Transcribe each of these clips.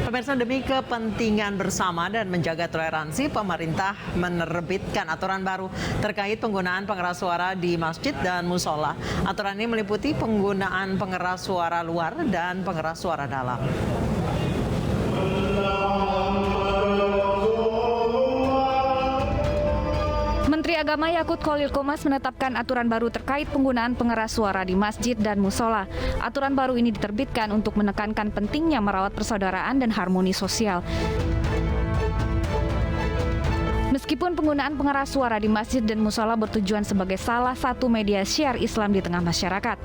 Pemirsa, demi kepentingan bersama dan menjaga toleransi, pemerintah menerbitkan aturan baru terkait penggunaan pengeras suara di masjid dan musola. Aturan ini meliputi penggunaan pengeras suara luar dan pengeras suara dalam. Menteri Agama Yakut Khalil Qomas menetapkan aturan baru terkait penggunaan pengeras suara di masjid dan musola. Aturan baru ini diterbitkan untuk menekankan pentingnya merawat persaudaraan dan harmoni sosial. Meskipun penggunaan pengeras suara di masjid dan musola bertujuan sebagai salah satu media syiar Islam di tengah masyarakat.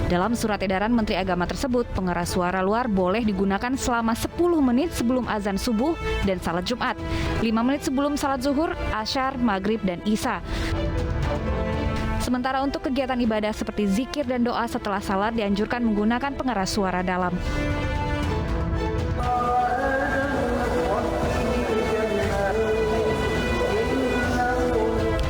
Dalam surat edaran Menteri Agama tersebut, pengeras suara luar boleh digunakan selama 10 menit sebelum azan subuh dan salat Jumat, 5 menit sebelum salat zuhur, asyar, maghrib, dan isya. Sementara untuk kegiatan ibadah seperti zikir dan doa setelah salat dianjurkan menggunakan pengeras suara dalam.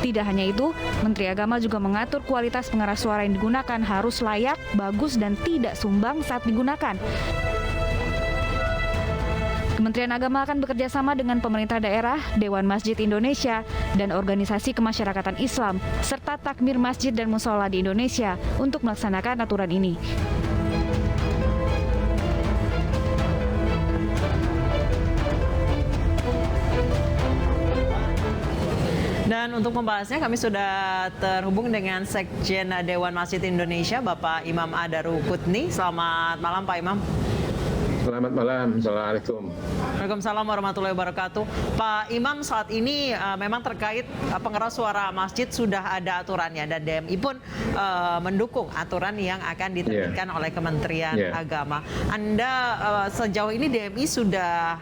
Tidak hanya itu, Menteri Agama juga mengatur kualitas pengeras suara yang digunakan harus layak, bagus, dan tidak sumbang saat digunakan. Kementerian Agama akan bekerja sama dengan pemerintah daerah, Dewan Masjid Indonesia, dan organisasi kemasyarakatan Islam, serta takmir masjid dan musola di Indonesia untuk melaksanakan aturan ini. Dan untuk membahasnya kami sudah terhubung dengan Sekjen Dewan Masjid Indonesia, Bapak Imam Adaru Kutni. Selamat malam Pak Imam. Selamat malam, Assalamualaikum. Waalaikumsalam warahmatullahi wabarakatuh. Pak Imam, saat ini memang terkait pengeras suara masjid sudah ada aturannya dan DMI pun mendukung aturan yang akan diterbitkan oleh Kementerian Agama. Anda sejauh ini DMI sudah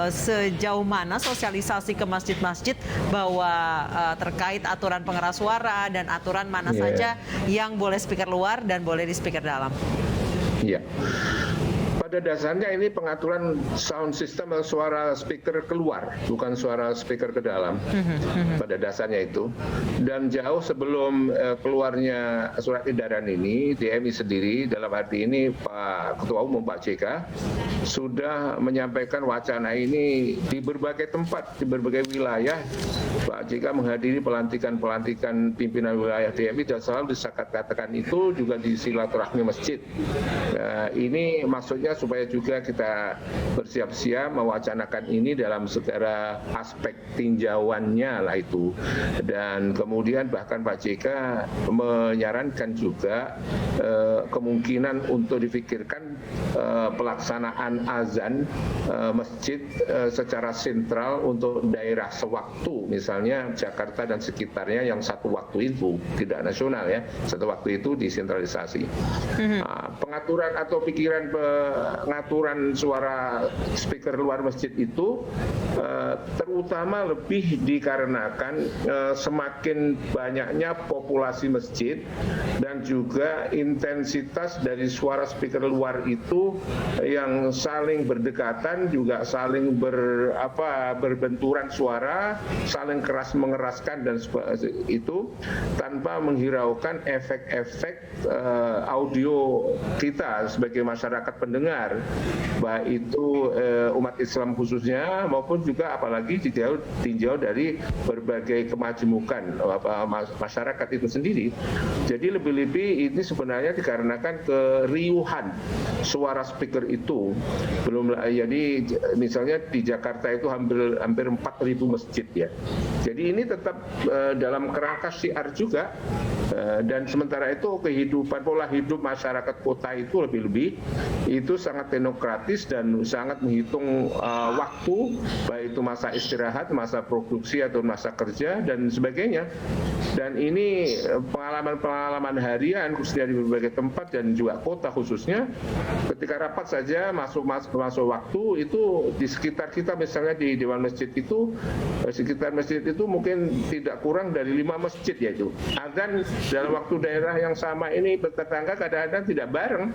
sejauh mana sosialisasi ke masjid-masjid bahwa terkait aturan pengeras suara dan aturan mana saja yang boleh speaker luar dan boleh di speaker dalam? Iya. Pada dasarnya ini pengaturan sound system atau suara speaker keluar, bukan suara speaker ke dalam. Pada dasarnya itu. Dan jauh sebelum keluarnya surat edaran ini, DMI sendiri dalam arti ini Pak Ketua Umum Pak JK sudah menyampaikan wacana ini di berbagai tempat, di berbagai wilayah. Pak JK menghadiri pelantikan pimpinan wilayah DMI dan selalu katakan itu juga di silaturahmi masjid. Ini maksudnya supaya juga kita bersiap-siap mewacanakan ini dalam segala aspek tinjauannya lah itu. Dan kemudian bahkan Pak JK menyarankan juga kemungkinan untuk difikirkan pelaksanaan azan masjid secara sentral untuk daerah sewaktu, misalnya Jakarta dan sekitarnya yang satu waktu itu, tidak nasional ya, satu waktu itu disentralisasi. Pengaturan atau pikiran pengaturan suara speaker luar masjid itu terutama lebih dikarenakan semakin banyaknya populasi masjid dan juga intensitas dari suara speaker luar itu yang saling berdekatan, juga saling berbenturan suara, saling keras mengeraskan dan itu tanpa menghiraukan efek-efek audio kita sebagai masyarakat pendengar, baik itu umat Islam khususnya maupun juga apalagi tinjau dari berbagai kemajemukan masyarakat itu sendiri. Jadi lebih-lebih ini sebenarnya dikarenakan keriuhan suara speaker itu. Jadi misalnya di Jakarta itu hampir 4.000 masjid ya. Jadi ini tetap dalam kerangka syiar juga. Dan sementara itu pola hidup masyarakat kota itu lebih-lebih itu sangat teknokratis dan sangat menghitung waktu, baik itu masa istirahat, masa produksi atau masa kerja dan sebagainya. Dan ini pengalaman harian khususnya di berbagai tempat dan juga kota khususnya, ketika rapat saja masuk waktu itu di sekitar kita, misalnya di Dewan Masjid itu, sekitar masjid itu mungkin tidak kurang dari 5 masjid ya itu. Azan dalam waktu daerah yang sama ini tetangga kadang-kadang tidak bareng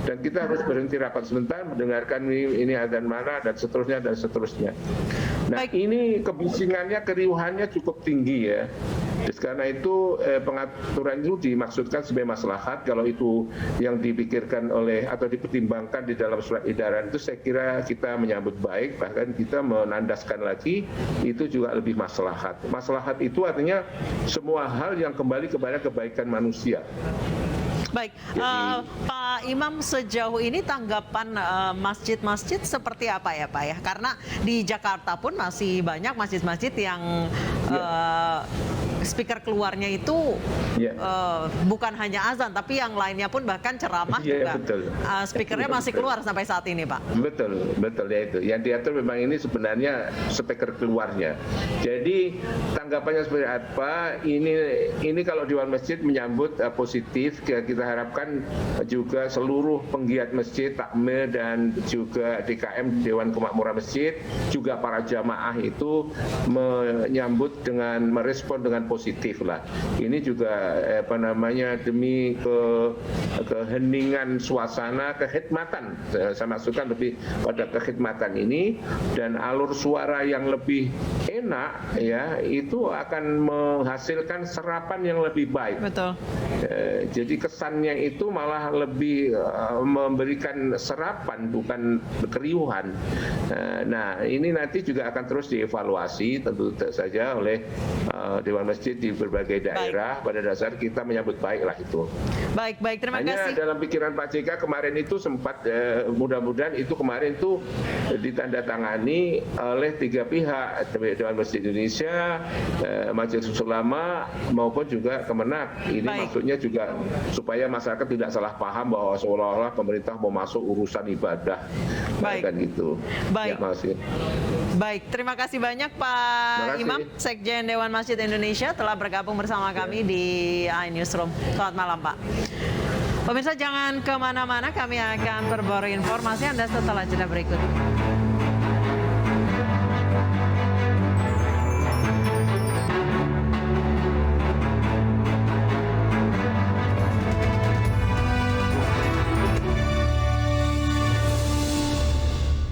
dan kita harus berhenti rapat sebentar mendengarkan ini azan mana dan seterusnya dan seterusnya. Nah, ini kebisingannya, keriuhannya cukup tinggi ya. Karena itu pengaturan itu dimaksudkan sebagai maslahat. Kalau itu yang dipikirkan oleh atau dipertimbangkan di dalam surat edaran itu, saya kira kita menyambut baik, bahkan kita menandaskan lagi itu juga lebih maslahat. Maslahat itu artinya semua hal yang kembali kepada kebaikan manusia. Baik, Pak Imam, sejauh ini tanggapan masjid-masjid seperti apa ya Pak ya? Karena di Jakarta pun masih banyak masjid-masjid yang speaker keluarnya itu bukan hanya azan, tapi yang lainnya pun bahkan ceramah juga. Speakernya masih keluar sampai saat ini, Pak. Betul ya itu. Yang diatur memang ini sebenarnya speaker keluarnya. Jadi tanggapannya seperti apa? Ini kalau Dewan Masjid menyambut positif. Kita harapkan juga seluruh penggiat masjid, takmir dan juga DKM Dewan Kemakmuran Masjid, juga para jamaah itu menyambut dengan merespon dengan positif lah. Ini juga demi keheningan suasana, kekhidmatan. Saya maksudkan lebih pada kekhidmatan ini, dan alur suara yang lebih enak ya, itu akan menghasilkan serapan yang lebih baik. Betul. Jadi kesannya itu malah lebih memberikan serapan, bukan keriuhan. Nah, ini nanti juga akan terus dievaluasi tentu saja oleh Dewan Masjid di berbagai daerah. Pada dasar kita menyambut baiklah itu. Baik, terima kasih. Hanya dalam pikiran Pak JK kemarin itu sempat mudah-mudahan itu kemarin itu ditandatangani oleh 3 pihak, Dewan Masjid Indonesia, Majelis Ulama maupun juga Kemenak. Ini maksudnya juga supaya masyarakat tidak salah paham bahwa seolah-olah pemerintah mau masuk urusan ibadah. Kan gitu. Baik. Ya, baik, terima kasih banyak Pak Imam, Sekjen Dewan Masjid Indonesia telah bergabung bersama kami di iNewsroom. Selamat malam Pak. Pemirsa jangan kemana-mana, kami akan perbarui informasi Anda setelah jeda berikut.